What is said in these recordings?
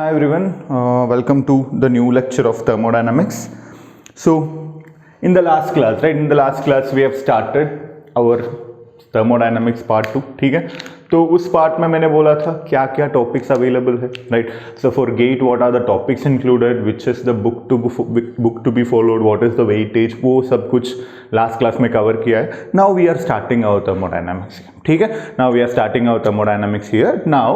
Hi everyone, welcome to the new lecture of thermodynamics. So in the last class we have started our thermodynamics part 2. ठीक है, तो उस part में मैंने बोला था क्या क्या टॉपिक्स अवेलेबल है, right. So forget what are the topics included, which is the book to be followed, what is the weightage, वो सब कुछ लास्ट क्लास में कवर किया है. Now we are starting our thermodynamics. ठीक है, now we are starting our thermodynamics here. Now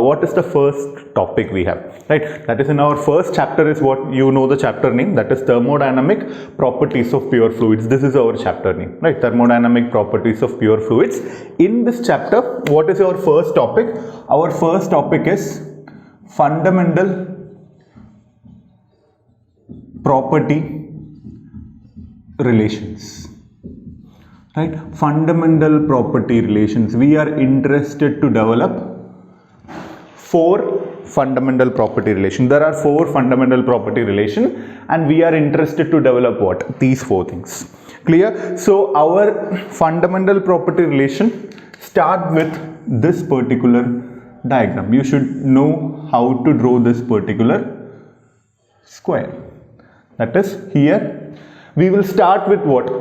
what is the first topic we have, right? That is in our first chapter is what you know the chapter name, that is thermodynamic properties of pure fluids. This is our chapter name, right? Thermodynamic properties of pure fluids. In this chapter, what is our first topic? Our first topic is fundamental property relations. Right, fundamental property relations. We are interested to develop 4 fundamental property relations. There are 4 fundamental property relations and we are interested to develop what? These 4 things. Clear? So our fundamental property relation start with this particular diagram. You should know how to draw this particular square. That is here. We will start with what?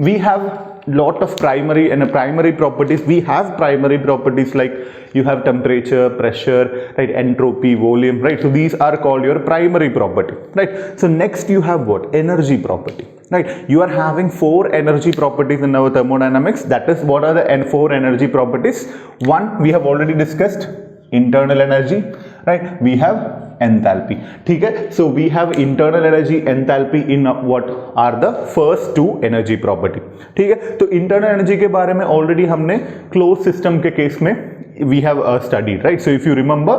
We have lot of primary properties. We have primary properties like you have temperature, pressure, right, entropy, volume, right. So these are called your primary property, right. So next you have what? Energy property, right. You are having 4 energy properties in our thermodynamics. That is, what are the 4 energy properties? One we have already discussed, internal energy, right. We have enthalpy. ठीक है, so we have internal energy, enthalpy in what are the first 2 energy property. ठीक है, तो internal energy के बारे में already हमने closed system के केस में we have studied, right. So if you remember,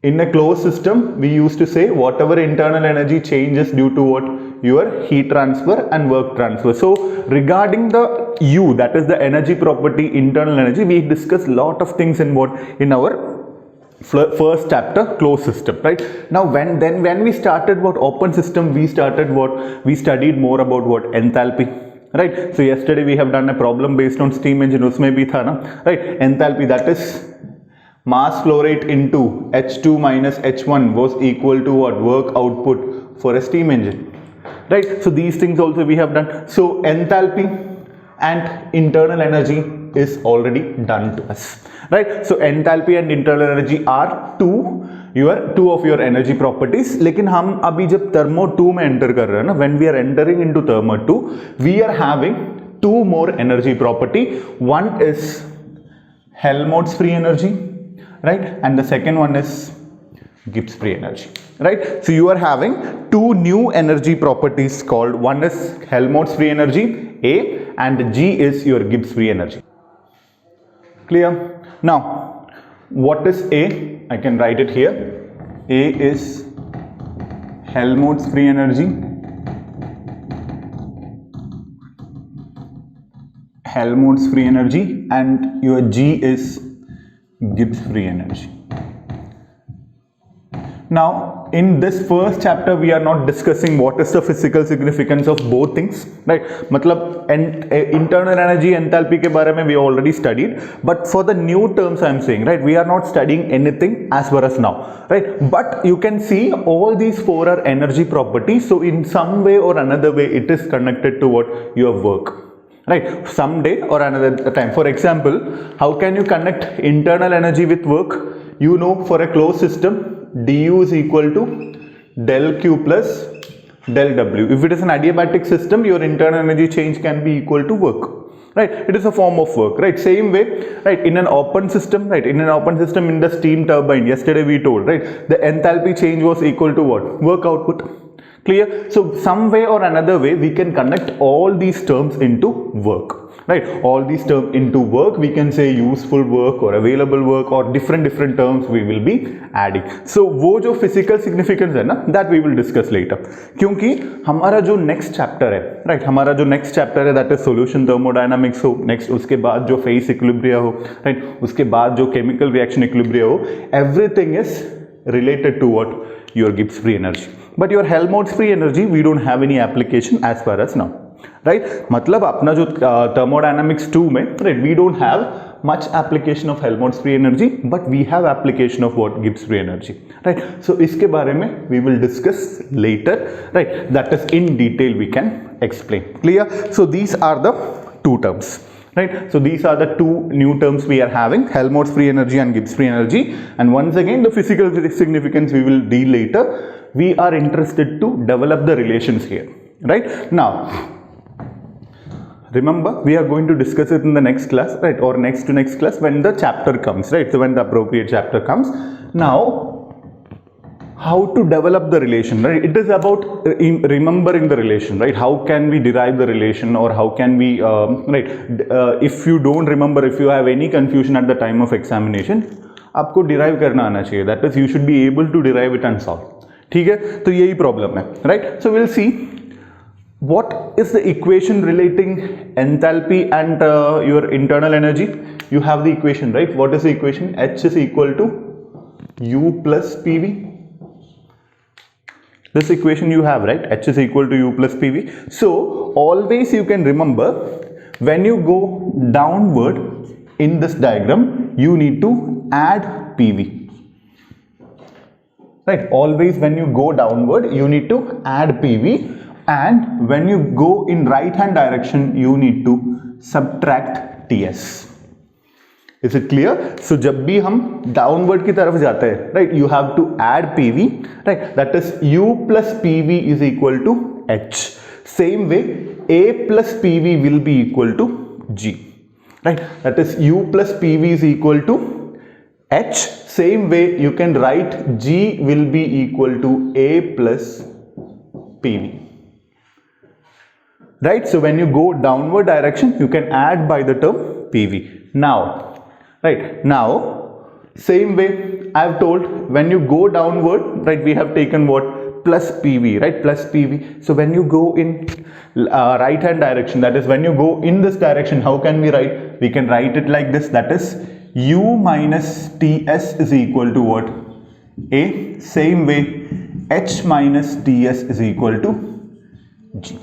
in a closed system we used to say whatever internal energy changes due to what? Your heat transfer and work transfer. So regarding the U, that is the energy property, internal energy, we discussed lot of things in what? In our first chapter, closed system, right. Now when we started what? Open system, we started what? We studied more about what? Enthalpy, right. So yesterday we have done a problem based on steam engine, उसमें भी था ना, right. Enthalpy, that is mass flow rate into H2 minus H1 was equal to what? Work output for a steam engine, right. So these things also we have done. So enthalpy and internal energy is already done to us, right. So enthalpy and internal energy are two of your energy properties. लेकिन हम अभी जब thermo 2 में enter कर रहे हैं ना, when we are entering into thermo 2, we are having 2 more energy property. One is Helmholtz free energy, right, and the second one is Gibbs free energy, right. So you are having 2 new energy properties called, one is Helmholtz free energy A and G is your Gibbs free energy. Clear? Now what is A? I can write it here. A is Helmholtz free energy, and your G is Gibbs free energy. Now in this first chapter we are not discussing what is the physical significance of both things, right. मतलब internal energy, enthalpy के बारे में we already studied, but for the new terms I am saying, right, we are not studying anything as far as now, right. But you can see all these 4 are energy properties, so in some way or another way it is connected to what? Your work, right. Someday or another time. For example, how can you connect internal energy with work? You know, for a closed system, du is equal to del q plus del w. If it is an adiabatic system, your internal energy change can be equal to work, right. It is a form of work, right. Same way, right, in an open system, right, in the steam turbine, yesterday we told, right, the enthalpy change was equal to what? Work output. Clear? So some way or another way we can connect all these terms into work, right. All these terms into work, we can say useful work or available work or different terms we will be adding. So वो जो physical significance है ना, that we will discuss later. क्योंकि हमारा जो next chapter है, right, हमारा जो next chapter है, that is solution thermodynamics हो, next उसके बाद जो phase equilibria हो, right, उसके बाद जो chemical reaction equilibria हो, everything is related to what? Your Gibbs free energy. But your Helmholtz free energy we don't have any application as far as now, right. मतलब अपना जो thermodynamics 2 में, right, we don't have much application of Helmholtz free energy, but we have application of what? Gibbs free energy, right? So iske bare mein we will discuss later, right? That is in detail we can explain. Clear? So these are the two terms, right? So these are the two new terms we are having, Helmholtz free energy and Gibbs free energy. And once again, the physical significance we will deal later. We are interested to develop the relations here, right? Now remember, we are going to discuss it in the next class, right? Or next to next class when the chapter comes, right? So when the appropriate chapter comes. Now, how to develop the relation, right? It is about remembering the relation, right? How can we derive the relation, or how can we, right? If you don't remember, if you have any confusion at the time of examination, आपको derive करना आना चाहिए. That is, you should be able to derive it and solve. ठीक है? तो यही problem है, right? So we'll see. What is the equation relating enthalpy and your internal energy? You have the equation, right? What is the equation? H is equal to U plus PV. This equation you have, right? H is equal to U plus PV. So always you can remember, when you go downward in this diagram, you need to add PV. Right? Always when you go downward, you need to add PV. And when you go in right hand direction, you need to subtract TS. Is it clear? So जब भी हम downward की तरफ जाते हैं, right, you have to add PV, right? That is U plus PV is equal to H. Same way, A plus PV will be equal to G, right? That is U plus PV is equal to H. Same way, you can write G will be equal to A plus PV. Right? So when you go downward direction, you can add by the term PV. Now, right, now, same way I have told, when you go downward, right, we have taken what? Plus PV, right? Plus PV. So when you go in right hand direction, that is when you go in this direction, how can we write? We can write it like this, that is U minus TS is equal to what? A. Same way, H minus TS is equal to G.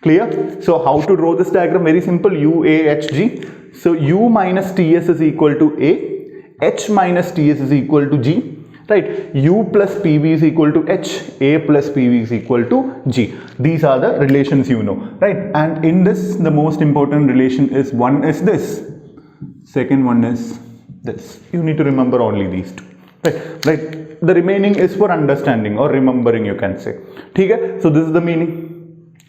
Clear? So how to draw this diagram? Very simple. U, A, H, G. So U minus TS is equal to A. H minus TS is equal to G. Right? U plus PV is equal to H. A plus PV is equal to G. These are the relations you know. Right? And in this, the most important relation is, one is this. Second one is this. You need to remember only these two. Right? Right? The remaining is for understanding or remembering, you can say. Okay? So this is the meaning.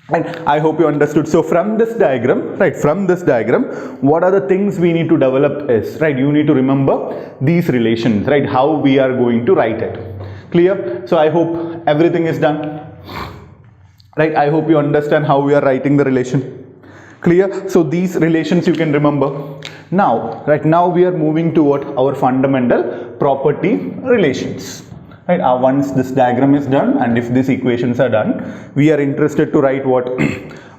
And I hope you understood. So from this diagram, right, from this diagram, what are the things we need to develop is, right, you need to remember these relations, right, how we are going to write it. Clear? So I hope everything is done. Right, I hope you understand how we are writing the relation. Clear? So these relations you can remember. Now, right, now we are moving toward our fundamental property relations. Right, once this diagram is done and if these equations are done, we are interested to write what?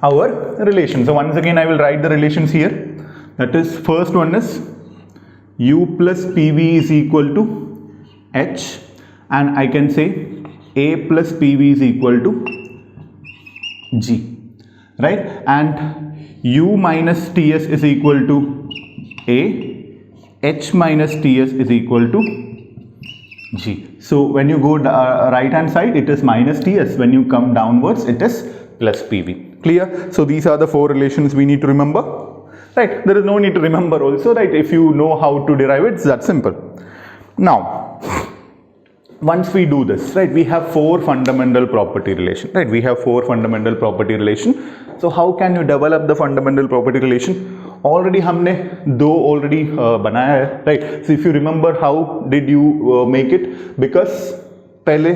Our relations. So once again I will write the relations here. That is, first one is U plus PV is equal to H, and I can say A plus PV is equal to G. Right? And U minus TS is equal to A, H minus TS is equal to G. So when you go right hand side, it is minus TS. When you come downwards, it is plus PV. Clear? So these are the four relations we need to remember. Right? There is no need to remember also, right? If you know how to derive it, it's that simple. Now, once we do this, right, we have four fundamental property relation. Right? We have four fundamental property relation. So how can you develop the fundamental property relation? Already हमने दो already बनाया है, right? So if you remember, how did you make it? Because पहले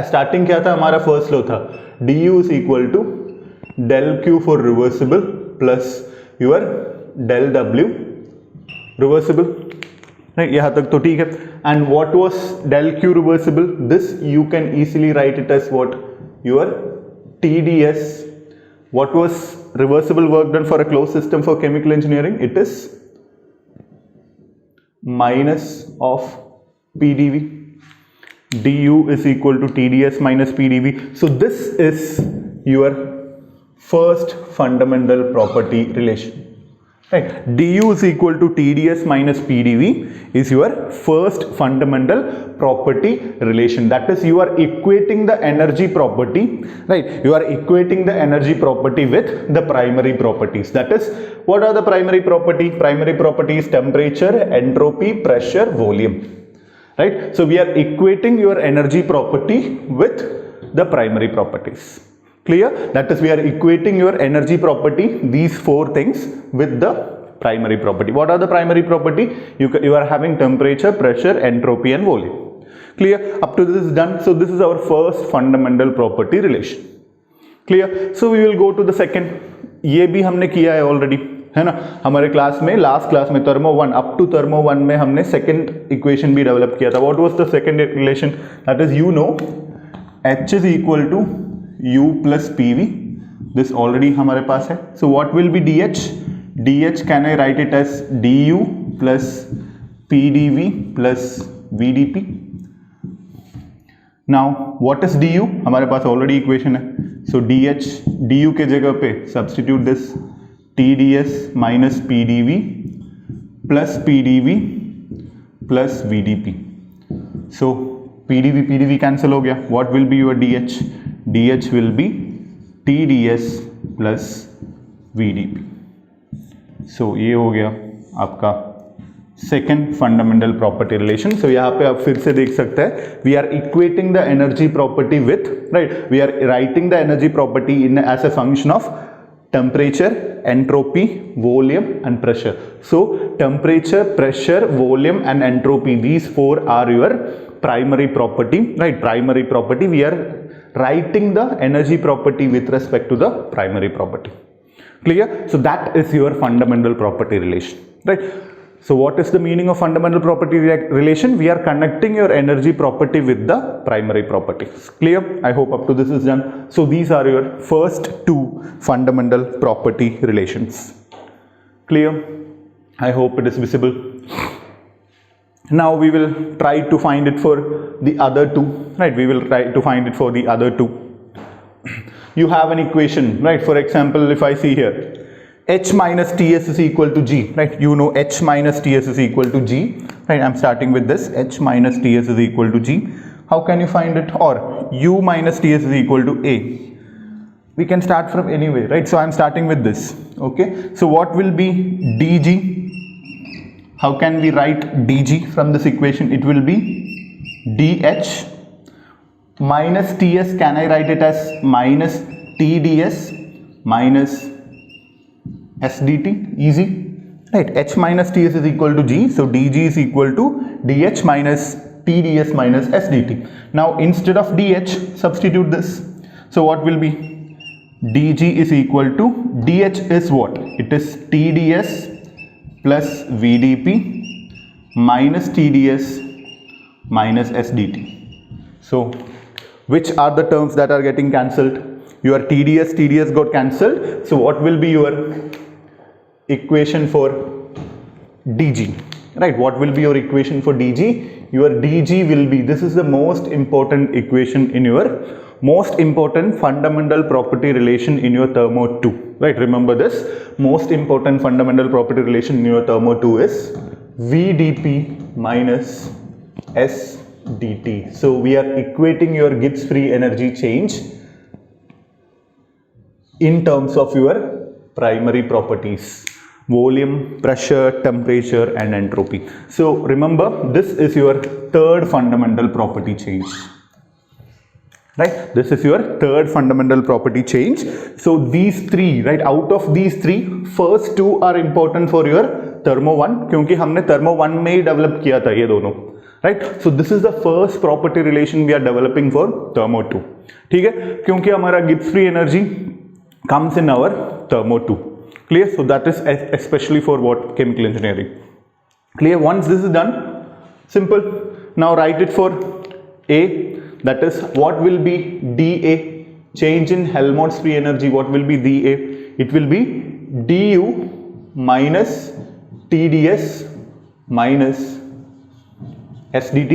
starting क्या था हमारा first law था, du is equal to del q for reversible plus your del w reversible, right? यहाँ तक तो ठीक है. And what was del q reversible? This you can easily write it as what? Your TdS. What was reversible work done for a closed system for chemical engineering? It is minus of PdV. du is equal to TdS minus PdV. So this is your first fundamental property relation. right? du is equal to tds minus pdv is your first fundamental property relation. That is, you are equating the energy property, right? You are equating the energy property with the primary properties. That is, what are the primary property? Primary property is temperature, entropy, pressure, volume, right? So we are equating your energy property with the primary properties. Clear? That is, we are equating your energy property, these four things, with the primary property. What are the primary property? You are having temperature, pressure, entropy and volume. Clear? Up to this is done. So this is our first fundamental property relation. Clear? So we will go to the second. ये भी हमने किया है already, है ना? हमारे class में, last class में थर्मो 1 अप टू थर्मो 1 में हमने सेकंड इक्वेशन भी डेवलप किया था. What was the second relation? That is, you know, H is equal to U plus PV. This already हमारे पास है. So what will be DH? DH can I write it as DU plus PDV plus VDP. Now what is DU? हमारे पास already equation है. So DH, DU के जगह पे substitute this TDS minus PDV plus PDV plus VDP. So PDV cancel हो गया. What will be your DH? DH will be TDS plus VDP. So ये हो गया आपका second fundamental property relation. So यहाँ पे आप फिर से देख सकते हैं, we are equating the energy property with, right, we are writing the energy property in as a function of temperature, entropy, volume and pressure. So temperature, pressure, volume and entropy, these four are your primary property, right? Primary property. We are writing the energy property with respect to the primary property. Clear? So that is your fundamental property relation, right? So what is the meaning of fundamental property relation? We are connecting your energy property with the primary properties. Clear? I hope up to this is done. So these are your first two fundamental property relations. Clear? I hope it is visible. Now we will try to find it for the other two, right? We will try to find it for the other two. You have an equation, right? For example, if I see here, H minus Ts is equal to G, right? You know H minus Ts is equal to G, right? I'm starting with this. H minus Ts is equal to G. How can you find it? Or U minus Ts is equal to A. We can start from anywhere, right? So I'm starting with this, okay? So what will be dG? How can we write dG from this equation? It will be dH minus Ts. Can I write it as minus TdS minus SDT? Easy, right? H minus Ts is equal to G, so dG is equal to dH minus TdS minus SDT. Now instead of dH, substitute this. So what will be? dG is equal to, dH is what? It is TdS plus VDP minus TdS minus SDT. So which are the terms that are getting cancelled? Your TdS got cancelled. So what will be your equation for dG, right? What will be your equation for dG? Your dG will be, this is the most important equation in your most important fundamental property relation in your thermo 2, right? Remember this, most important fundamental property relation in your thermo 2 is VDP minus SDT. So we are equating your Gibbs free energy change in terms of your primary properties: volume, pressure, temperature and entropy. So remember, this is your third fundamental property change, right? This is your third fundamental property change. So these three, right, out of these three, first two are important for your thermo 1, क्योंकि हमने thermo 1 में ही develop किया था ये दोनों, right? So this is the first property relation we are developing for thermo 2. ठीक है? क्योंकि हमारा Gibbs free energy comes in our thermo 2. Clear? So that is especially for what? Chemical engineering. Clear? Once this is done, simple. Now write it for A. That is, what will be dA? Change in Helmholtz free energy. What will be dA? It will be du minus TdS minus SDT.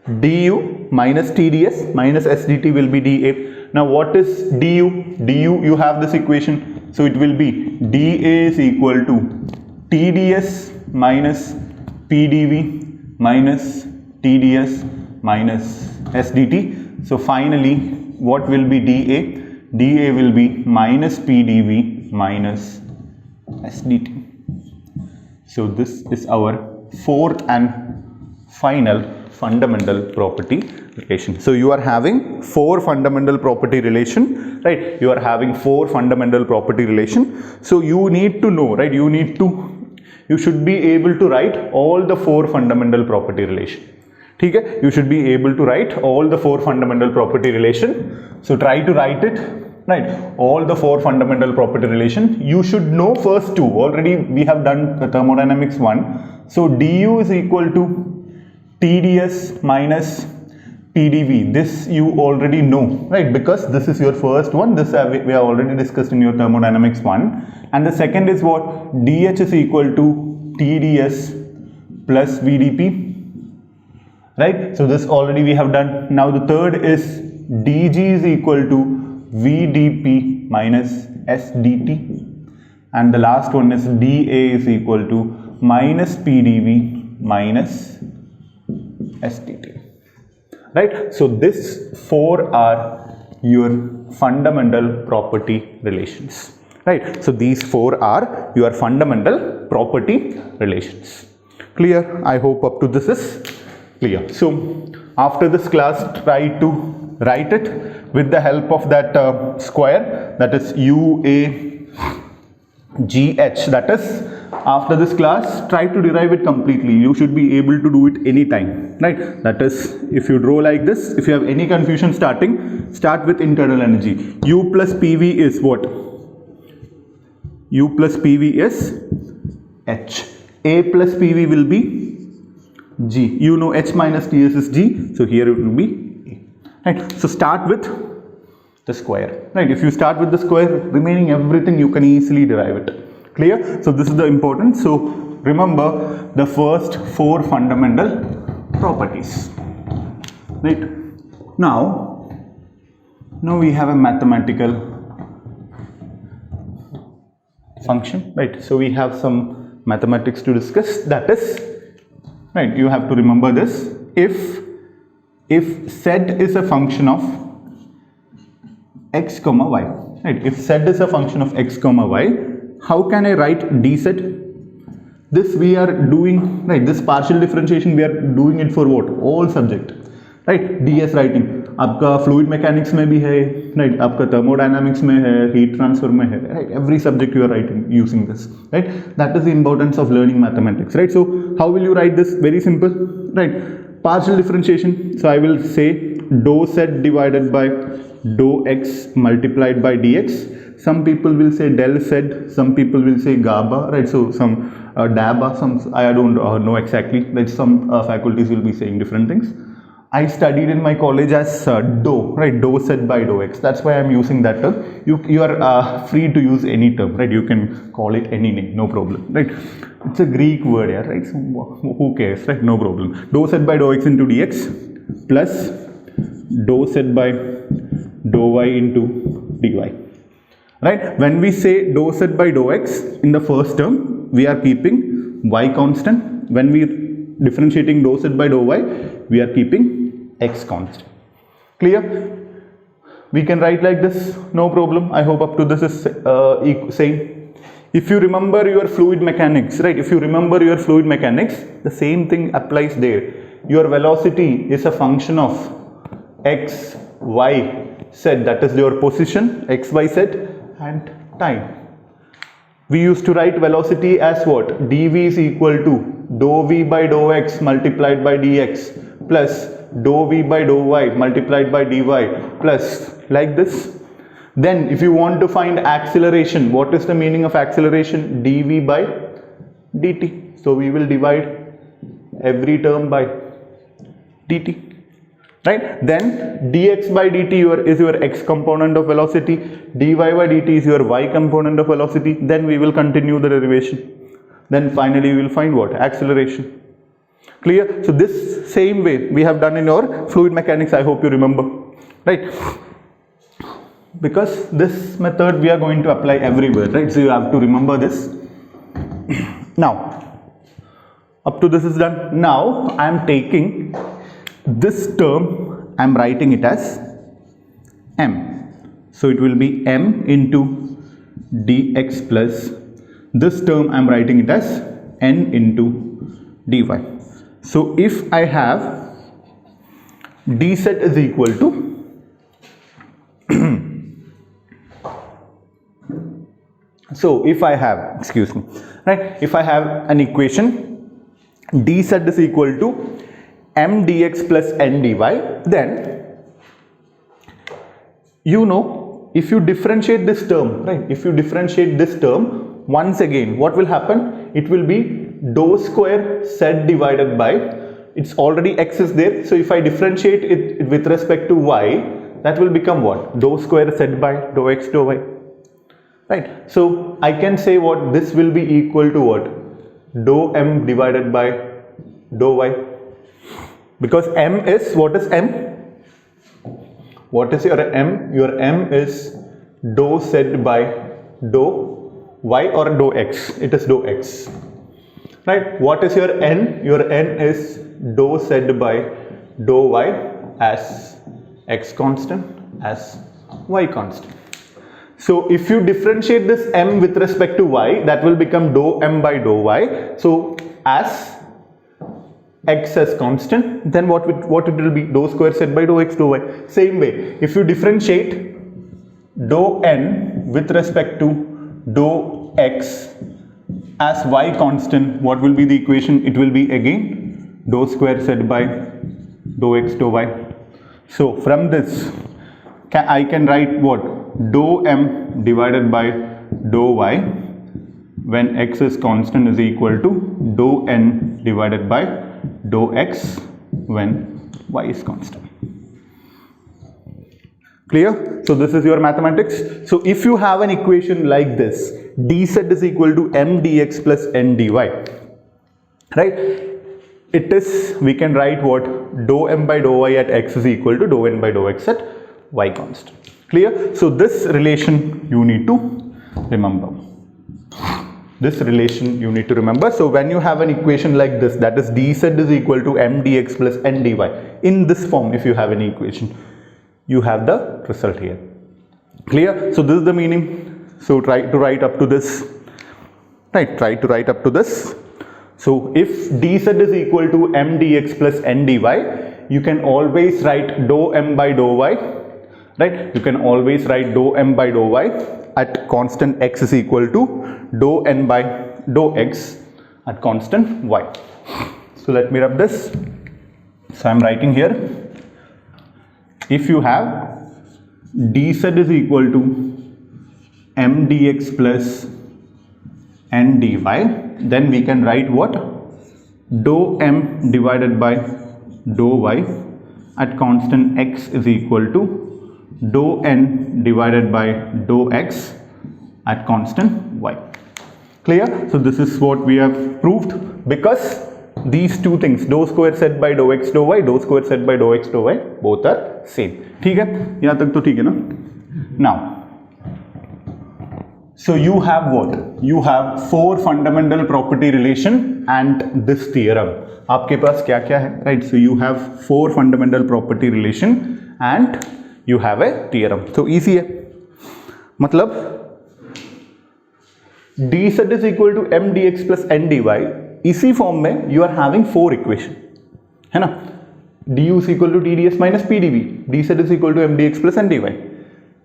du minus TdS minus SDT will be dA. Now what is du? Du, you have this equation, so it will be dA is equal to TdS minus PdV minus TdS minus SdT. So finally what will be dA? dA will be minus PdV minus SdT. So this is our fourth and final fundamental property relation. So you are having four fundamental property relation, right? You are having four fundamental property relation. So you need to know, right? You should be able to write all the four fundamental property relation. Okay? You should be able to write all the four fundamental property relation. So try to write it, right? All the four fundamental property relation. You should know first two. Already we have done the thermodynamics 1. So du is equal to TdS minus PdV. This you already know, right? Because this is your first one. This we have already discussed in your thermodynamics 1. And the second is what? dH is equal to TdS plus VdP, right? So this already we have done. Now the third is dG is equal to VdP minus SdT, and the last one is dA is equal to minus PdV minus SdT, right? So this four are your fundamental property relations, right? So these four are your fundamental property relations. Clear? I hope up to this is clear. So after this class, try to write it with the help of that square, that is UAGH. That is, after this class, try to derive it completely. You should be able to do it anytime, right? That is, if you draw like this, if you have any confusion starting, start with internal energy. U plus PV is what? U plus PV is H. A plus PV will be G. You know H minus Ts is G, so here it will be A. Right? So start with the square, right? If you start with the square, remaining everything you can easily derive it. Clear? So this is the important. So remember the first four fundamental properties, right? Now we have a mathematical function, right? So we have some mathematics to discuss. That is, right, you have to remember this. If z is a function of x comma y, right? If z is a function of x comma y, how can I write dz? This we are doing, right? This partial differentiation we are doing it for what? All subject, right? ds writing आपका fluid mechanics में भी है, right? आपका thermodynamics में है, heat transfer में है, right? Every subject you are writing using this, right? That is the importance of learning mathematics, right? So how will you write this? Very simple, right? Partial differentiation. So I will say dou z divided by dou x multiplied by dx. Some people will say del z, some people will say gaba, right? So some daba, some I don't know exactly. Like some faculties will be saying different things. I studied in my college as dou, right? Dou z by dou x. That's why I'm using that term. You are free to use any term, right? You can call it any name, no problem, right? It's a Greek word, yeah, right? So who cares, right? No problem. Dou z by dou x into dx plus dou z by dou y into dy, right? When we say dou z by dou x in the first term, we are keeping y constant. When we differentiating dou z by dou y, we are keeping x constant. Clear? We can write like this, no problem. I hope up to this is same. If you remember your fluid mechanics, right? If you remember your fluid mechanics, the same thing applies there. Your velocity is a function of x, y, z, that is your position, x, y, z, and time. We used to write velocity as what? dv is equal to dou v by dou x multiplied by dx plus dou v by dou y multiplied by dy plus like this. Then if you want to find acceleration, what is the meaning of acceleration? dv by dt. So we will divide every term by dt, right? Then dx by dt is your x component of velocity, dy by dt is your y component of velocity. Then we will continue the derivation. Then finally we will find what? Acceleration. Clear? So this same way we have done in our fluid mechanics. I hope you remember, right? because this method we are going to apply everywhere, right? So you have to remember this. Now, up to this is done. Now I am taking this term, I am writing it as m. So it will be m into dx plus this term I am writing it as n into dy. So if I have dz is equal to so if I have, excuse me, right, if I have an equation dz is equal to m dx plus n dy, then you know, if you differentiate this term, right, if you differentiate this term once again, what will happen? It will be dou square z divided by, it's already x is there, so if I differentiate it with respect to y, that will become what? Dou square z by dou x dou y, right? So I can say what? This will be equal to what? Dou m divided by dou y, because m is, what is m? What is your m? Your m is dou z by dou y or dou x? It is dou x, right? What is your n? Your n is dou z by dou y as x constant, as y constant. So if you differentiate this m with respect to y, that will become dou m by dou y. So as x as constant, then what it will be? Dou square z by dou x dou y. Same way, if you differentiate dou n with respect to dou x as y constant, what will be the equation? It will be again dou square z by dou x dou y. So from this I can write what? Dou m divided by dou y when x is constant is equal to dou n divided by dou x when y is constant. Clear? So this is your mathematics. So if you have an equation like this, dz is equal to m dx plus n dy, right? It is, we can write what? Dou m by dou y at x is equal to dou n by dou x at y constant. Clear? So this relation you need to remember. This relation you need to remember. So when you have an equation like this, that is dz is equal to m dx plus n dy, in this form, if you have any equation, you have the result here. Clear? So this is the meaning. So try to write up to this, right? Try to write up to this. So if dz is equal to m dx plus n dy, you can always write dou m by dou y, right? You can always write dou m by dou y at constant x is equal to dou n by dou x at constant y. So let me rub this. So I am writing here, if you have dz is equal to m dx plus n dy, then we can write what? Dou m divided by dou y at constant x is equal to dou n divided by dou x at constant y. Clear? So this is what we have proved, because these two things, dou square z by dou x dou y, dou square z by dou x dou y, both are same. ठीक है? यहाँ तक तो ठीक है ना? Now, so you have what? You have 4 fundamental property relation and this theorem. आपके पास क्या क्या है? Right? So you have 4 fundamental property relation and you have a theorem. So easy है. मतलब dz is equal to m dx plus n dy, इसी form में you are having 4 equation, है ना? du is equal to tds minus pdv, dz is equal to m dx plus n dy,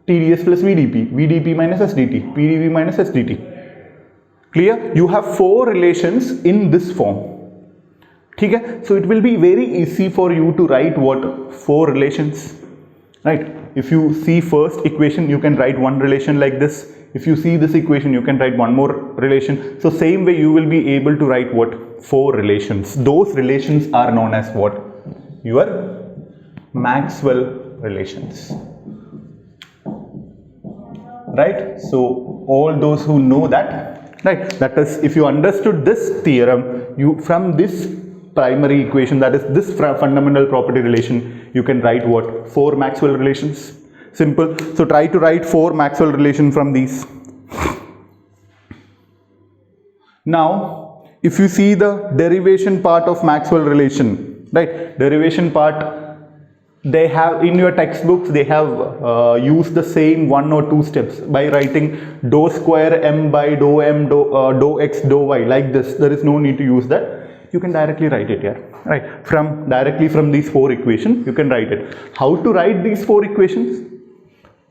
tds plus vdp, vdp minus sdt, pdv minus sdt. Clear? You have 4 relations in this form. ठीक है? So it will be very easy for you to write what? 4 relations, right? If you see first equation, you can write one relation like this. If you see this equation, you can write one more relation. So same way you will be able to write what? 4 relations. Those relations are known as what? Your Maxwell relations. Right? So all those who know that, right? That is, if you understood this theorem, you from this primary equation, that is this fundamental property relation, you can write what? 4 Maxwell relations. Simple. So try to write 4 Maxwell relation from these. Now, if you see the derivation part of Maxwell relation, right? Derivation part, they have in your textbooks, they have used the same 1 or 2 steps by writing dou square m by dou m dou x dou y like this. There is no need to use that. You can directly write it here, right? Directly from these 4 equations, you can write it. How to write these 4 equations?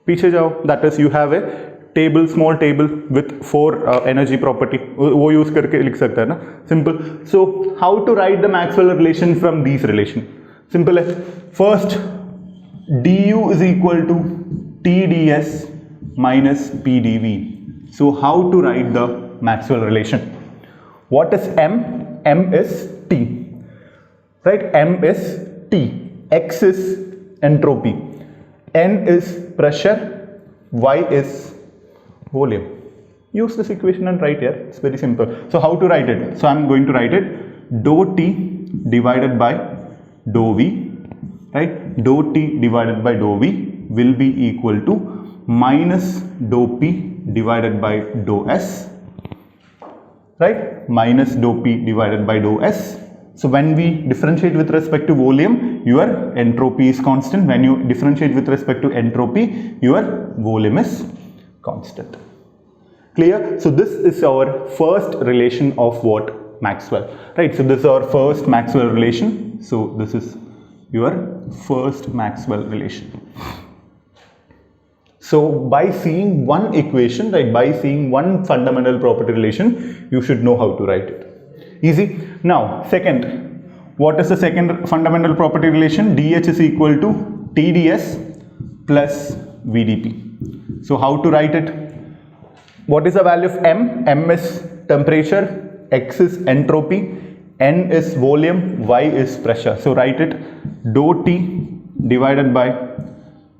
पीछे जाओ. That is, you have a table, small table with 4 energy property. वो use करके लिख सकता है ना? Simple. So how to write the Maxwell relation from these relation? Simple है. First, du is equal to TdS minus PdV. So how to write the Maxwell relation? What is M? M is T, right? M is T. X is entropy. N is pressure. Y is volume. Use this equation and write here. It's very simple. So how to write it? So I'm going to write it dou T divided by dou V, right? Dou T divided by dou V will be equal to minus dou P divided by dou S, right? Minus dou P divided by dou S. So when we differentiate with respect to volume, your entropy is constant. When you differentiate with respect to entropy, your volume is constant. Clear? So this is our first relation of what? Maxwell, right? So this is our first Maxwell relation. So this is your first Maxwell relation. So by seeing one equation, right, by seeing one fundamental property relation, you should know how to write it. Easy. Now, second, what is the second fundamental property relation? dH is equal to TdS plus VdP. So how to write it? What is the value of M? M is temperature, X is entropy, N is volume, Y is pressure. So write it dou T divided by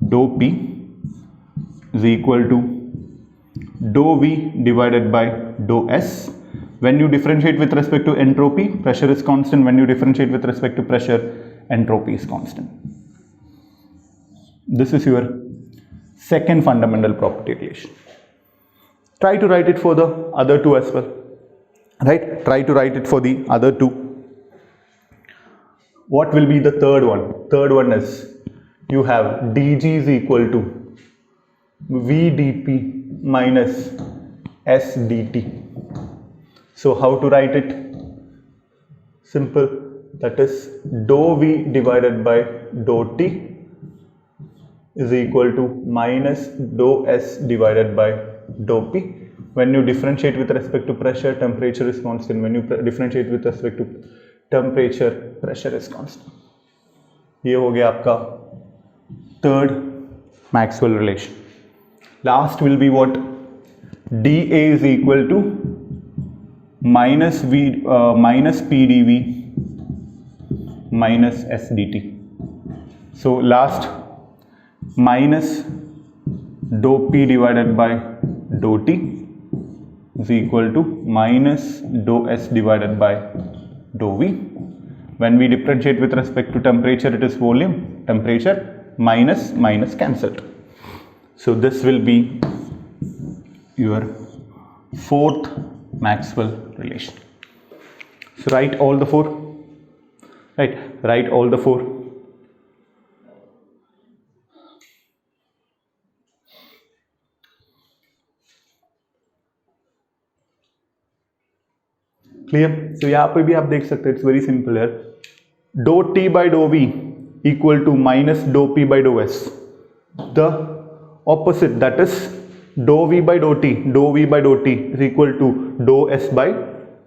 dou P is equal to dou V divided by dou S. When you differentiate with respect to entropy, pressure is constant. When you differentiate with respect to pressure, entropy is constant. This is your second fundamental property relation. Try to write it for the other two as well, right? Try to write it for the other two. What will be the third one? Third one is you have dG is equal to VdP minus SdT. So how to write it? Simple. That is dou V divided by dou T is equal to minus dou S divided by dou P. When you differentiate with respect to pressure, temperature is constant. When you differentiate with respect to temperature, pressure is constant. ये हो गया आपका third Maxwell relation. Last will be what? dA is equal to minus PdV minus SdT. So last, minus dou P divided by dou T is equal to minus dou S divided by dou V. When we differentiate with respect to temperature, it is volume. Temperature minus minus cancelled. So this will be your fourth Maxwell relation. So write all the 4. Right, write all the 4. Clear? So यहाँ पे भी आप देख सकते हैं, it's very simple here. Dou T by dou V equal to minus dou P by dou S. The opposite, that is dou V by dou T is equal to dou S by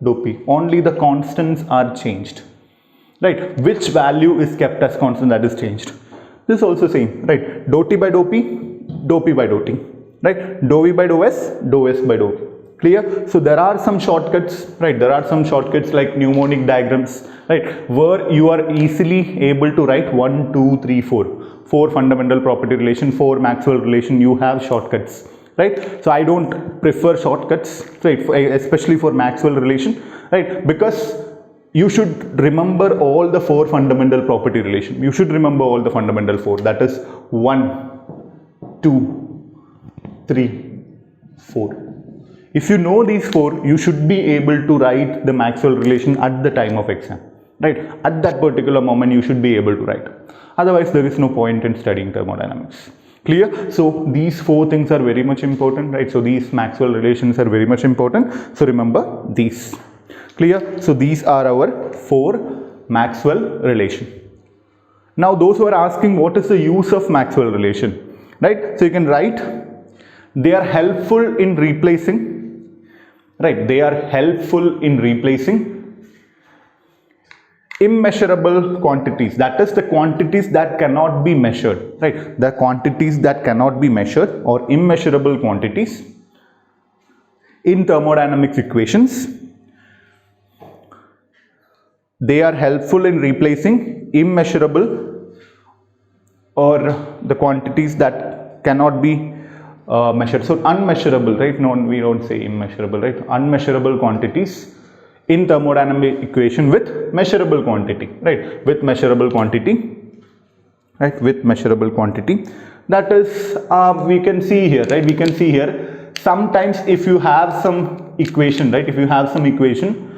dou P. Only the constants are changed, right? Which value is kept as constant, that is changed. This is also same, right? Dou T by dou P by dou T, right? Dou V by dou S by dou P. Clear? So there are some shortcuts, right? There are some shortcuts like mnemonic diagrams, right? Where you are easily able to write 1, 2, 3, 4. 4 fundamental property relation, 4 Maxwell relation, you have shortcuts, right? So I don't prefer shortcuts, right? Especially for Maxwell relation, right? Because you should remember all the 4 fundamental property relation. You should remember all the fundamental 4. That is 1, 2, 3, 4. If you know these 4, you should be able to write the Maxwell relation at the time of exam, right? At that particular moment, you should be able to write. Otherwise, there is no point in studying thermodynamics. Clear? So these 4 things are very much important, right? So these Maxwell relations are very much important. So remember these. Clear? So these are our 4 Maxwell relation. Now those who are asking what is the use of Maxwell relation, right? So you can write, they are helpful in replacing, right? They are helpful in replacing immeasurable quantities, that is the quantities that cannot be measured, right? The quantities that cannot be measured or immeasurable quantities in thermodynamics equations. They are helpful in replacing immeasurable or the quantities that cannot be measured. So unmeasurable, right? No, we don't say immeasurable, right? Unmeasurable quantities in thermodynamic equation with measurable quantity, right? With measurable quantity, right? With measurable quantity. That is, we can see here, right? We can see here, sometimes if you have some equation, right? If you have some equation,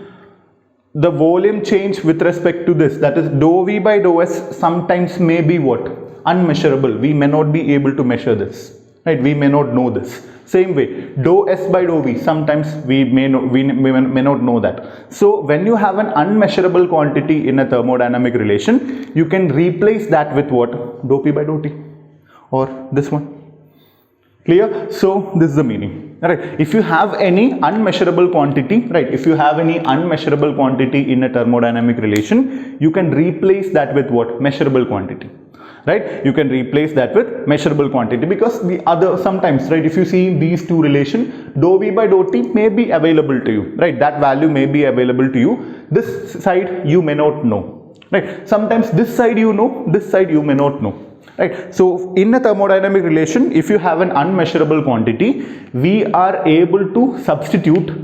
the volume change with respect to this, that is dou V by dou S, sometimes may be what? Unmeasurable. We may not be able to measure this, right? We may not know this. Same way, dou S by dou V, sometimes we may not know that. So when you have an unmeasurable quantity in a thermodynamic relation, you can replace that with what? Dou P by dou T, or this one. Clear? So this is the meaning, right? If you have any unmeasurable quantity, right? If you have any unmeasurable quantity in a thermodynamic relation, you can replace that with what? Measurable quantity. Right? You can replace that with measurable quantity, because the other, sometimes, right, if you see these two relation, dou V by dou T may be available to you, right? That value may be available to you. This side you may not know, right? Sometimes this side you know, this side you may not know, right? So in a thermodynamic relation, if you have an unmeasurable quantity, we are able to substitute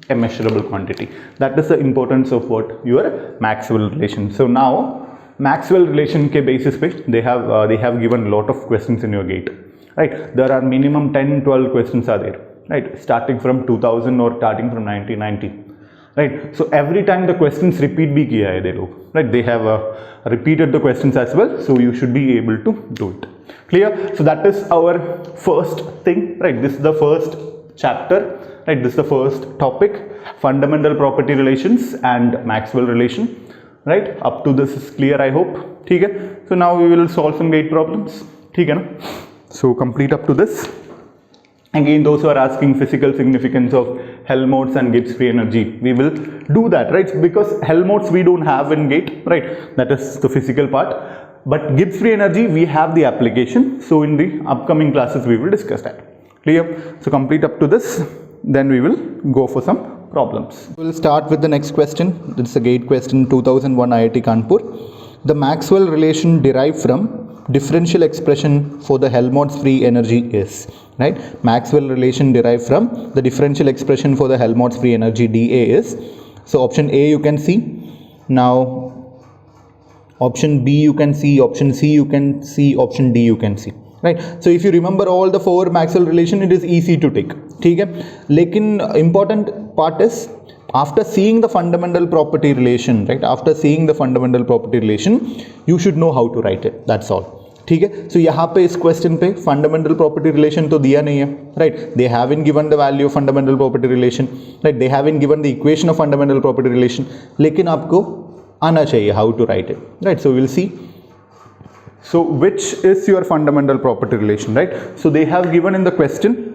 a measurable quantity. That is the importance of what? Your Maxwell relation. So now Maxwell relation के basis पे they have given lot of questions in your gate, right? There are minimum 10-12 questions are there, right? Starting from 2000 or starting from 1990, right? So every time the questions repeat भी किया है they लोग, right? They have repeated the questions as well, so you should be able to do it. Clear? So that is our first thing, right? This is the first chapter, right? This is the first topic, fundamental property relations and Maxwell relation. Right, up to this is clear, I hope. ठीक है? So now we will solve some gate problems. ठीक है ना? So complete up to this. Again, those who are asking physical significance of Helmholtz and Gibbs free energy, we will do that, right? Because Helmholtz we don't have in gate, right? That is the physical part. But Gibbs free energy we have the application. So in the upcoming classes we will discuss that. Clear? So complete up to this. Then we will go for some problems. We'll start with the next question. It's a gate question, 2001 IIT Kanpur. The Maxwell relation derived from differential expression for the Helmholtz free energy is, right? Maxwell relation derived from the differential expression for the Helmholtz free energy dA is. So option A you can see. Now option B you can see, option C you can see, option D you can see. Right? So if you remember all the 4 Maxwell relation, it is easy to take. ठीक है? लेकिन important part is, after seeing the fundamental property relation, right? After seeing the fundamental property relation, you should know how to write it. That's all. ठीक है? So यहाँ पे इस question पे fundamental property relation तो दिया नहीं है, right? They haven't given the value of fundamental property relation, right? They haven't given the equation of fundamental property relation. लेकिन आपको आना चाहिए how to write it, right? So we'll see. So which is your fundamental property relation, right? So they have given in the question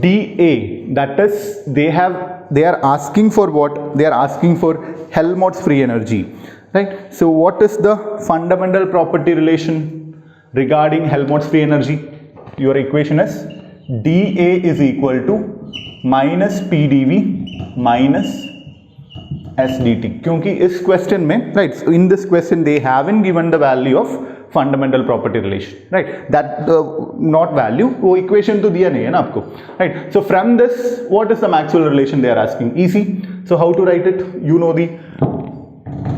dA, that is they are asking for what? They are asking for Helmholtz free energy, right? So what is the fundamental property relation regarding Helmholtz free energy? Your equation is dA is equal to minus PdV minus SDT. क्योंकि इस question में, right, in this question they haven't given the value of fundamental property relation, right? That not value, वो equation तो दिया नहीं है ना आपको, right? So from this, what is the Maxwell relation they are asking? Easy. So how to write it? You know the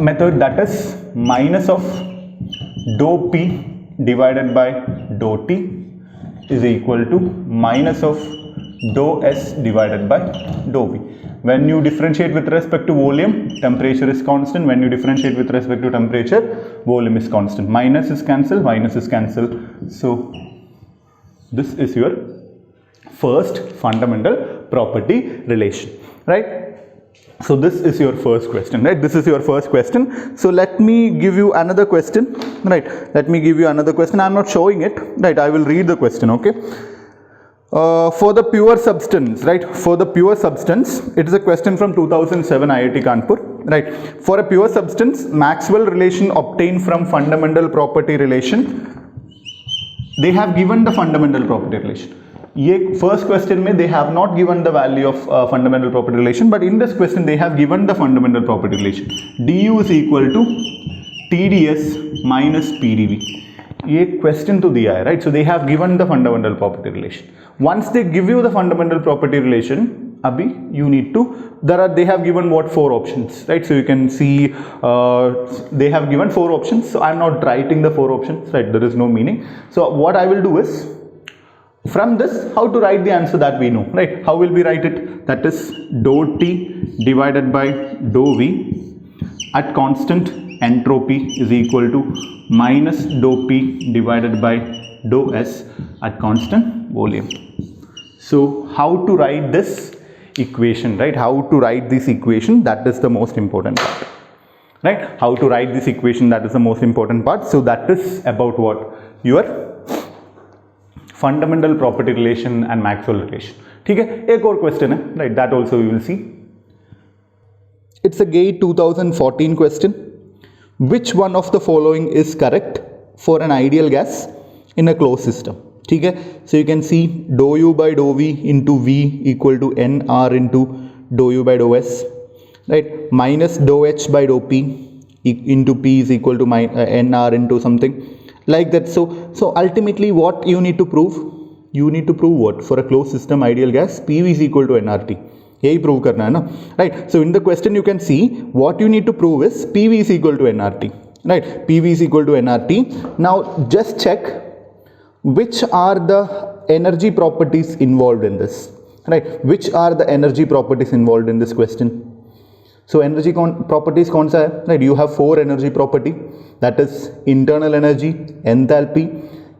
method, that is minus of dou P divided by dou T is equal to minus of dou S divided by dou V. When you differentiate with respect to volume, temperature is constant. When you differentiate with respect to temperature, volume is constant. Minus is cancelled, minus is cancelled. So this is your first fundamental property relation, right? So this is your first question, right? This is your first question. So let me give you another question, right? Let me give you another question. I'm not showing it, right? I will read the question, okay? For the pure substance, right? For the pure substance, it is a question from 2007 IIT Kanpur, right? For a pure substance, Maxwell relation obtained from fundamental property relation. They have given the fundamental property relation. First question mein they have not given the value of fundamental property relation, but in this question they have given the fundamental property relation. Du is equal to TdS minus PdV. ये question to दिया है, right? So they have given the fundamental property relation. Once they give you the fundamental property relation, abhi you need to, they have given what, 4 options, right? So you can see they have given 4 options. So I'm not writing the 4 options, right? There is no meaning. So what I will do is, from this, how to write the answer that we know, right? How will we write it? That is dou T divided by dou V at constant entropy is equal to minus dou P divided by dou S at constant volume. So how to write this equation, right? How to write this equation, that is the most important part, right? How to write this equation, that is the most important part. So that is about what? Your fundamental property relation and Maxwell relation. ठीक है, एक और question है, right? That also we will see. It's a GATE 2014 question. Which one of the following is correct for an ideal gas in a closed system? ठीक है, so you can see dou U by dou V into V equal to NR into dou U by dou S, right? Minus dou H by dou P into P is equal to NR into something. Like that. So ultimately what you need to prove? You need to prove what? For a closed system ideal gas, PV is equal to nRT. यही prove करना है ना, right? So in the question you can see what you need to prove is PV is equal to nRT, right? PV is equal to nRT. Now just check which are the energy properties involved in this, right? Which are the energy properties involved in this question? So energy properties कौन सा है, right? You have 4 energy property, that is internal energy, enthalpy,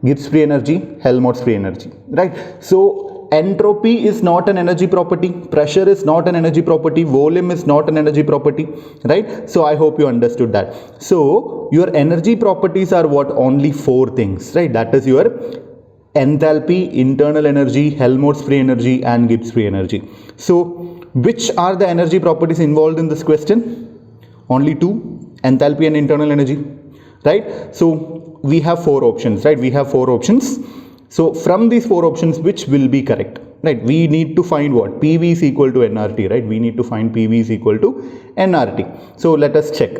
Gibbs free energy, Helmholtz free energy, right? So entropy is not an energy property, pressure is not an energy property, volume is not an energy property, right? So I hope you understood that. So your energy properties are what? Only 4 things, right? That is your enthalpy, internal energy, Helmholtz free energy and Gibbs free energy. So which are the energy properties involved in this question? Only 2, enthalpy and internal energy, right? So we have 4 options, right? We have 4 options. So from these 4 options, which will be correct, right? We need to find what? PV is equal to nRT, right? We need to find PV is equal to nRT. So let us check.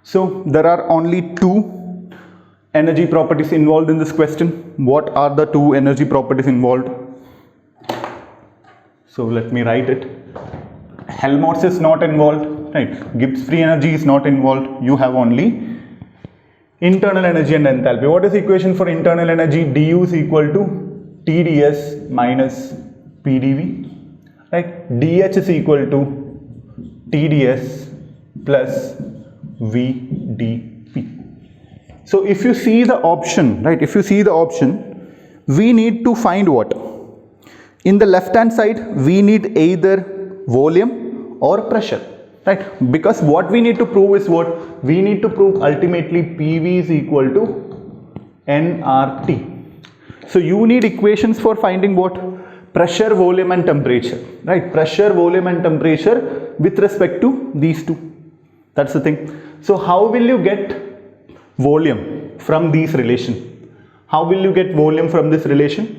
So there are only 2 energy properties involved in this question. What are the 2 energy properties involved? So let me write it. Helmholtz is not involved, right? Gibbs free energy is not involved. You have only internal energy and enthalpy. What is the equation for internal energy? Du is equal to TdS minus PdV, right? dH is equal to TdS plus VdP. So if you see the option, right? If you see the option, we need to find what? In the left hand side, we need either volume or pressure, right? Because what we need to prove is what? We need to prove ultimately PV is equal to nRT. So you need equations for finding what? Pressure, volume and temperature, right? Pressure, volume and temperature with respect to these 2. That's the thing. So how will you get volume from these relation? How will you get volume from this relation?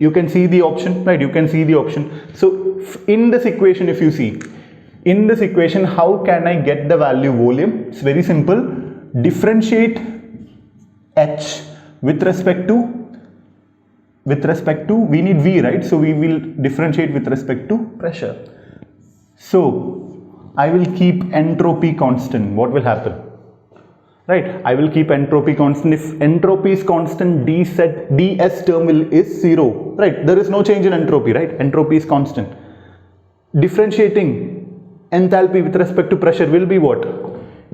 You can see the option, right? You can see the option. So in this equation, if you see, in this equation, how can I get the value volume? It's very simple. Differentiate H with respect to, we need V, right? So we will differentiate with respect to pressure. So I will keep entropy constant. What will happen? right? I will keep entropy constant. If entropy is constant, ds term is 0, right? There is no change in entropy, right? Entropy is constant. Differentiating enthalpy with respect to pressure will be what?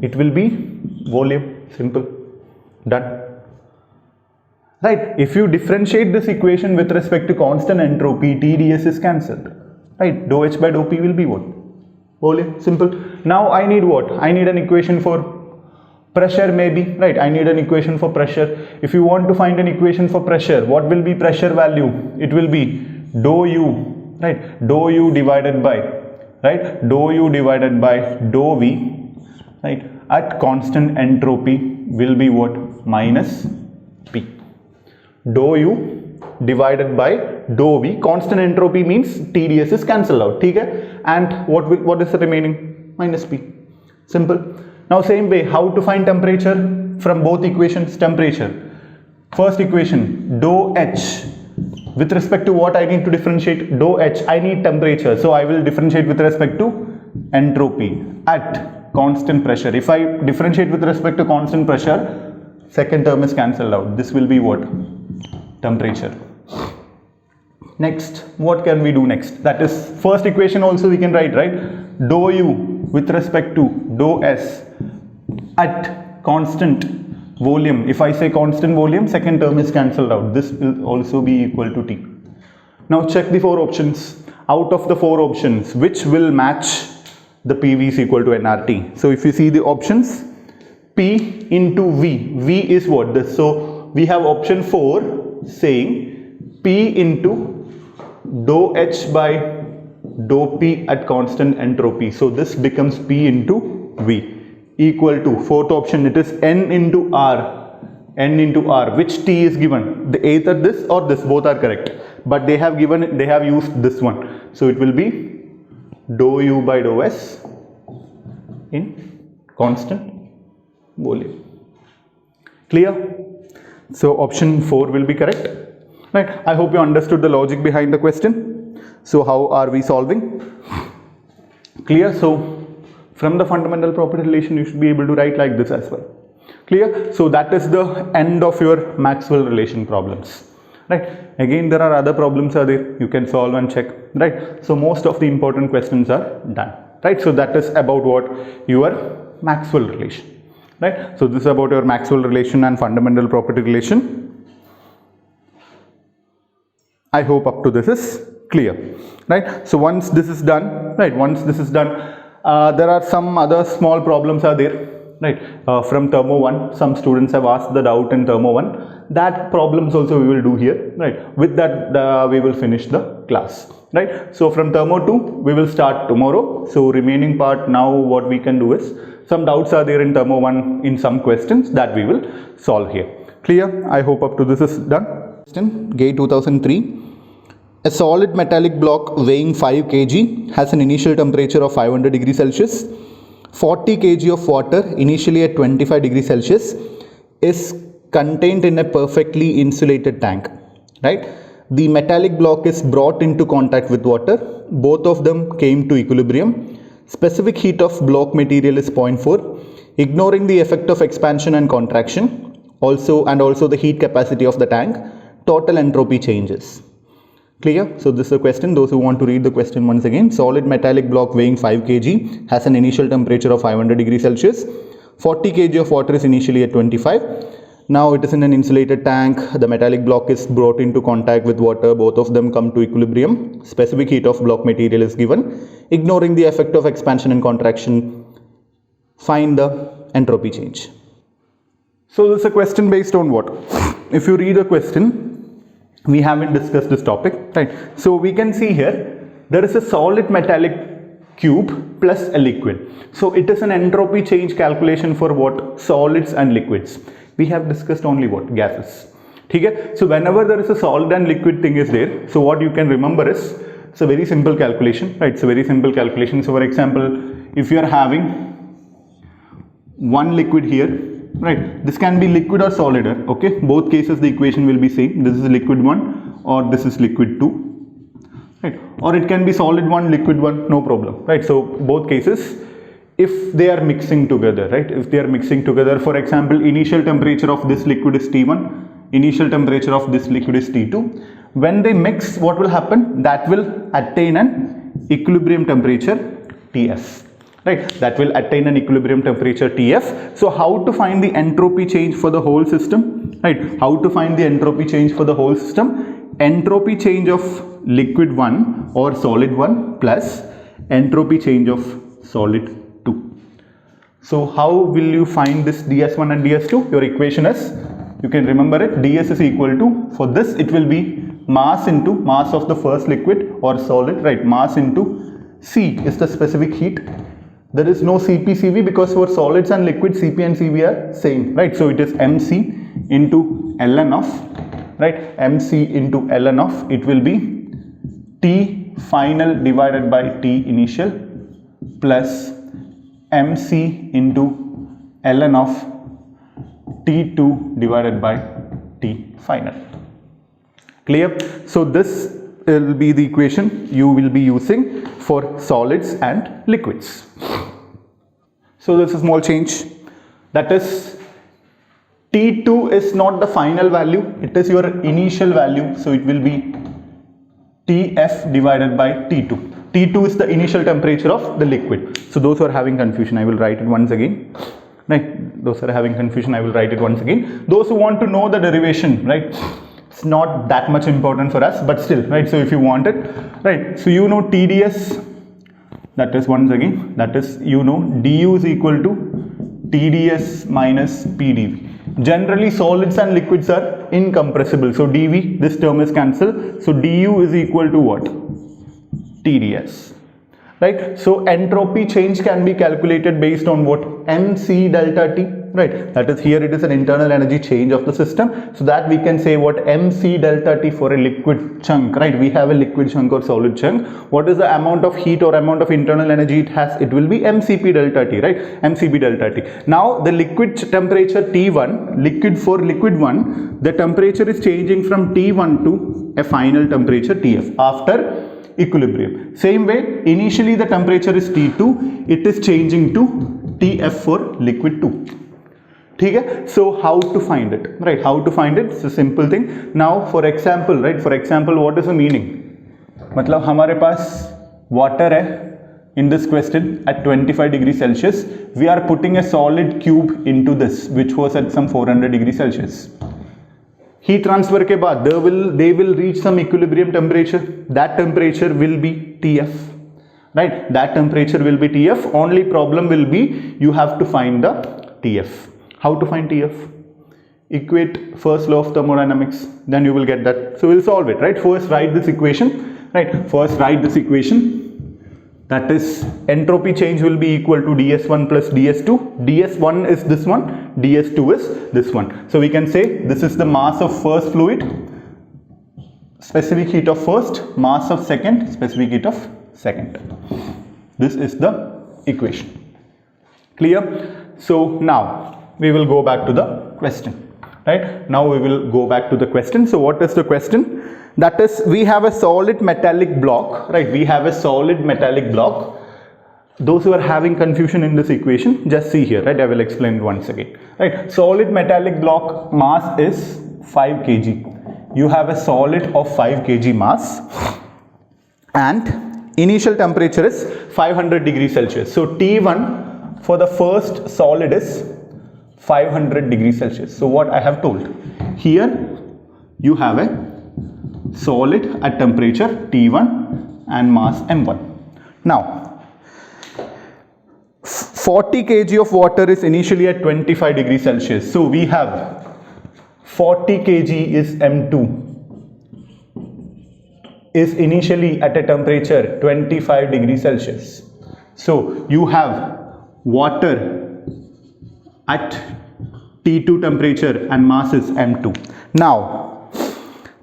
It will be volume. Simple. Done. Right? If you differentiate this equation with respect to constant entropy, TdS is cancelled. Right? Dou H by dou P will be what? Volume. Simple. Now I need what? I need an equation for pressure maybe. Right? I need an equation for pressure. If you want to find an equation for pressure, what will be pressure value? It will be dou U. Right? Dou U divided by, right? Dou U divided by dou V, right? At constant entropy will be what? Minus P. Dou U divided by dou V. Constant entropy means TdS is cancelled out. Okay? And what is the remaining? Minus P. Simple. Now same way, how to find temperature from both equations? Temperature. First equation, dou H. With respect to what I need to differentiate? Dou H. I need temperature. So I will differentiate with respect to entropy at constant pressure. If I differentiate with respect to constant pressure, second term is cancelled out. This will be what? Temperature. Next, what can we do next? That is, first equation also we can write, right? Dou U with respect to dou S at constant volume. If I say constant volume, second term is cancelled out. This will also be equal to T. Now check the 4 options. Out of the 4 options, which will match the PV is equal to nRT? So if you see the options, P into V. V is what? This. So we have option 4 saying P into dou H by dou P at constant entropy. So this becomes P into V equal to, fourth option, it is N into R. N into R. Which T is given? Either this or this, both are correct. But they have used this one. So it will be dou U by dou S in constant volume. Clear? So option 4 will be correct. Right? I hope you understood the logic behind the question. So how are we solving? Clear? So from the fundamental property relation, you should be able to write like this as well. Clear? So that is the end of your Maxwell relation problems. Right? Again, there are other problems are there. You can solve and check. Right? So most of the important questions are done. Right? So that is about what? Your Maxwell relation. Right? So this is about your Maxwell relation and fundamental property relation. I hope up to this is clear. Right? So once this is done, right? Once this is done, there are some other small problems are there. Right? From Thermo 1, some students have asked the doubt in Thermo 1. That problems also we will do here. Right? With that, we will finish the class. Right? So from Thermo 2, we will start tomorrow. So remaining part now, what we can do is, some doubts are there in Thermo 1 in some questions that we will solve here. Clear? I hope up to this is done. Question, GAY 2003. A solid metallic block weighing 5 kg has an initial temperature of 500 degrees Celsius. 40 kg of water, initially at 25 degrees Celsius, is contained in a perfectly insulated tank. Right? The metallic block is brought into contact with water. Both of them came to equilibrium. Specific heat of block material is 0.4. Ignoring the effect of expansion and contraction, also the heat capacity of the tank, total entropy changes. Clear? So this is a question. Those who want to read the question once again. Solid metallic block weighing 5 kg has an initial temperature of 500 degrees Celsius. 40 kg of water is initially at 25. Now it is in an insulated tank. The metallic block is brought into contact with water. Both of them come to equilibrium. Specific heat of block material is given. Ignoring the effect of expansion and contraction, find the entropy change. So this is a question based on what? If you read a question, we haven't discussed this topic, right? So we can see here, there is a solid metallic cube plus a liquid. So it is an entropy change calculation for what? Solids and liquids. We have discussed only what? Gases. Okay? So whenever there is a solid and liquid thing is there, so what you can remember is, it's a very simple calculation, right? It's a very simple calculation. So for example, if you are having one liquid here, right, this can be liquid or solid, okay? Both cases the equation will be same. This is liquid 1 or this is liquid 2, right? Or it can be solid 1, liquid 1, no problem, right? So both cases if they are mixing together, right? If they are mixing together, for example, initial temperature of this liquid is T1, initial temperature of this liquid is T2. When they mix, what will happen? That will attain an equilibrium temperature Tf, right? That will attain an equilibrium temperature Tf. So how to find the entropy change for the whole system, right? How to find the entropy change for the whole system? Entropy change of liquid 1 or solid 1 plus entropy change of solid 2. So how will you find this ds1 and ds2? Your equation is, you can remember it, ds is equal to, for this it will be mass into mass of the first liquid or solid, right? Mass into C is the specific heat. There is no Cp, Cv because for solids and liquids Cp and Cv are same, right? So it is mc into ln of, right? mc into ln of, it will be T final divided by T initial plus mc into ln of T2 divided by T final. Clear? So this will be the equation you will be using for solids and liquids. So this is small change, that is T2 is not the final value, it is your initial value, so it will be Tf divided by T2. T2 is the initial temperature of the liquid. So those who are having confusion, I will write it once again. Right, those who are having confusion, I will write it once again. Those who want to know the derivation, right, it's not that much important for us, but still, right, so if you want it, right, so you know TdS, that is once again, that is, you know, du is equal to TdS minus PdV. Generally solids and liquids are incompressible, so dV, this term is cancelled, so du is equal to what? TdS. Right, so entropy change can be calculated based on what? mc delta T, right? That is, here it is an internal energy change of the system, so that we can say what mc delta T for a liquid chunk, right? We have a liquid chunk or solid chunk. What is the amount of heat or amount of internal energy it has? It will be mcp delta T, right? mcp delta T. Now the liquid temperature T1, liquid for liquid 1, the temperature is changing from T1 to a final temperature Tf after equilibrium. Same way, initially the temperature is T2, it is changing to Tf for liquid 2. Okay? So how to find it, right? How to find it? It's a simple thing. Now for example, right? For example, what is the meaning? मतलब हमारे पास water है in this question at 25 degrees Celsius. We are putting a solid cube into this, which was at some 400 degrees Celsius. Heat transfer के बाद they will reach some equilibrium temperature. That temperature will be Tf, right? That temperature will be Tf. Only problem will be you have to find the Tf. How to find Tf? Equate first law of thermodynamics, then you will get that. So we'll solve it, right? First write this equation, right? First write this equation. That is, entropy change will be equal to ds1 plus ds2. ds1 is this one, ds2 is this one. So we can say this is the mass of first fluid, specific heat of first, mass of second, specific heat of second. This is the equation. Clear? So now we will go back to the question, right? Now we will go back to the question. So what is the question? That is, we have a solid metallic block, right? We have a solid metallic block. Those who are having confusion in this equation, just see here, right? I will explain it once again, right? Solid metallic block mass is 5 kg. You have a solid of 5 kg mass and initial temperature is 500 degrees Celsius. So T1 for the first solid is 500 degrees Celsius. So what I have told, here you have a solid at temperature T1 and mass m1. Now 40 kg of water is initially at 25 degrees Celsius. So we have 40 kg is m2 is initially at a temperature 25 degrees Celsius. So you have water at T2 temperature and mass is m2. Now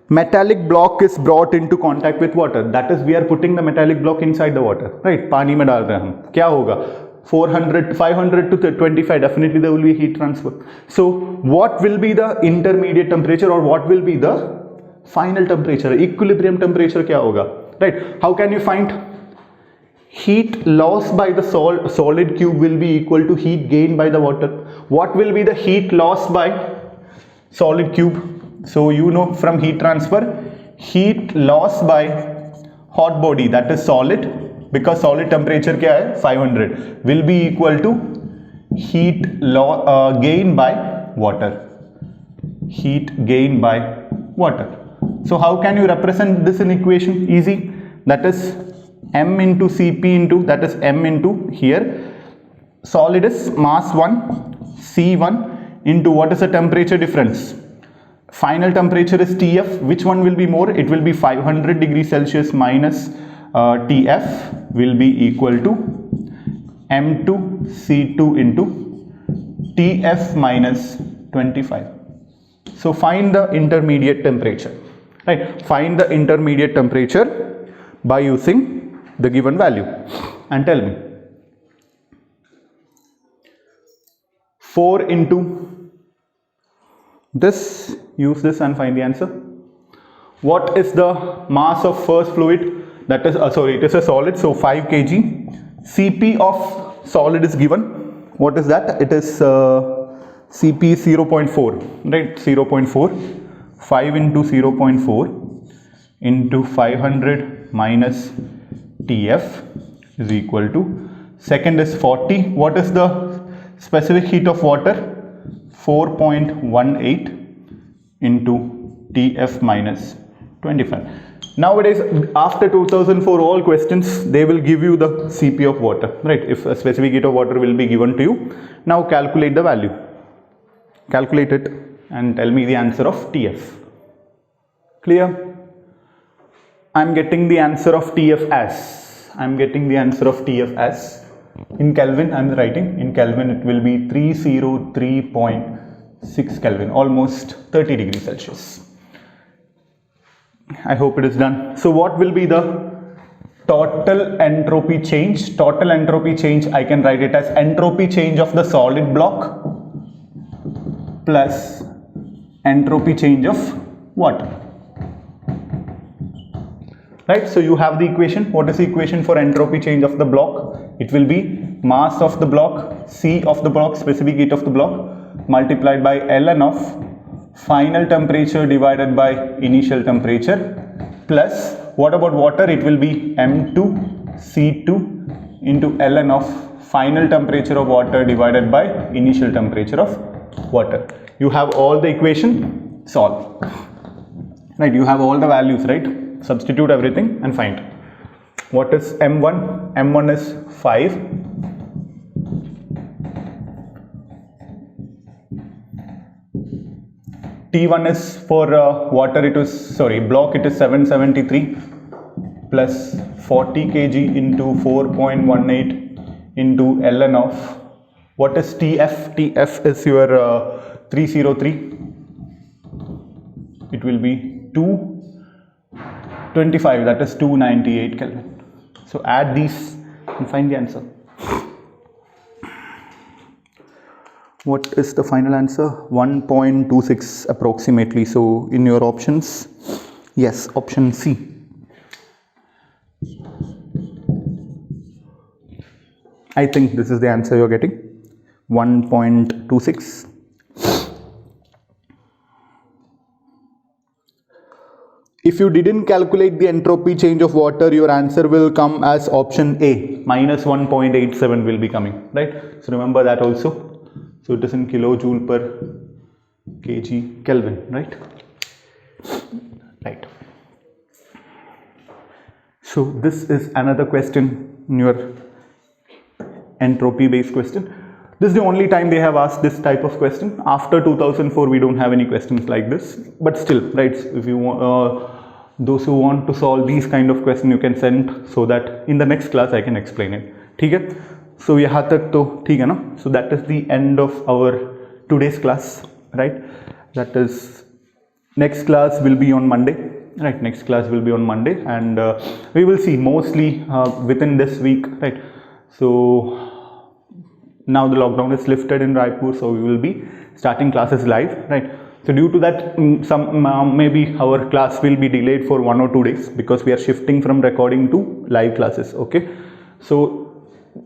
metallic block is brought into contact with water. That is, we are putting the metallic block inside the water, right? पानी में डाल रहे हैं हम. क्या होगा? 500 to 25, definitely there will be heat transfer. So what will be the intermediate temperature or what will be the final temperature? Equilibrium temperature क्या होगा? Right? How can you find? heat loss by the solid cube will be equal to heat gained by the water. What will be the heat lost by solid cube? So you know from heat transfer, heat loss by hot body, that is solid, because solid temperature kya hai 500, will be equal to heat gain by water. Heat gained by water. So how can you represent this in equation? Easy. That is m into Cp into, that is m into here, solid is mass 1, C1 into what is the temperature difference? Final temperature is Tf. Which one will be more? It will be 500 degrees Celsius minus Tf will be equal to m2 C2 into Tf minus 25. So find the intermediate temperature, right? Find the intermediate temperature by using the given value and tell me. 4 into this, use this and find the answer. What is the mass of first fluid? That is, sorry, it is a solid, so 5 kg. Cp of solid is given. What is that? It is Cp is 0.4, right? 0.4. 5 into 0.4 into 500 minus Tf is equal to, second is 40. What is the specific heat of water? 4.18 into Tf minus 25. Nowadays, after 2004, all questions, they will give you the Cp of water, right? If a specific heat of water will be given to you, now calculate the value. Calculate it and tell me the answer of Tf. Clear? I am getting the answer of Tf as, in Kelvin I am writing, in Kelvin it will be 303.6 Kelvin, almost 30 degrees Celsius. I hope it is done. So what will be the total entropy change? Total entropy change, I can write it as entropy change of the solid block plus entropy change of water. Right, so you have the equation. What is the equation for entropy change of the block? It will be mass of the block, C of the block, specific heat of the block, multiplied by ln of final temperature divided by initial temperature, plus what about water? It will be m2 C2 into ln of final temperature of water divided by initial temperature of water. You have all the equation, solve. Right, you have all the values, right? Substitute everything and find. What is m1? m1 is 5. T1 is for water, it is, sorry, block, it is 773 plus 40 kg into 4.18 into ln of, what is Tf? Tf is your 303. It will be 225, that is 298 Kelvin. So add these and find the answer. What is the final answer? 1.26 approximately. So in your options, yes, option C. I think this is the answer you're getting. 1.26. If you didn't calculate the entropy change of water, your answer will come as option A, minus 1.87 will be coming, right? So remember that also. So it is in kilojoule per kg Kelvin, right? Right. So this is another question in your entropy based question. This is the only time they have asked this type of question. After 2004, we don't have any questions like this. But still, right, if you want, those who want to solve these kind of questions, you can send so that in the next class I can explain it. ठीक है? So यहाँ तक तो ठीक है ना? So that is the end of our today's class, right? That is, next class will be on Monday, right? Next class will be on Monday, and we will see mostly within this week, right? So now the lockdown is lifted in Raipur, so we will be starting classes live, right? So due to that, maybe our class will be delayed for 1 or 2 days because we are shifting from recording to live classes, okay? So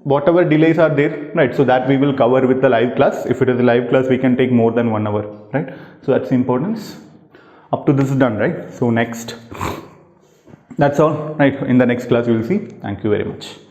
whatever delays are there, right, so that we will cover with the live class. If it is a live class, we can take more than 1 hour, right? So that's the importance. Up to this is done, right? So next, that's all, right? In the next class we will see. Thank you very much.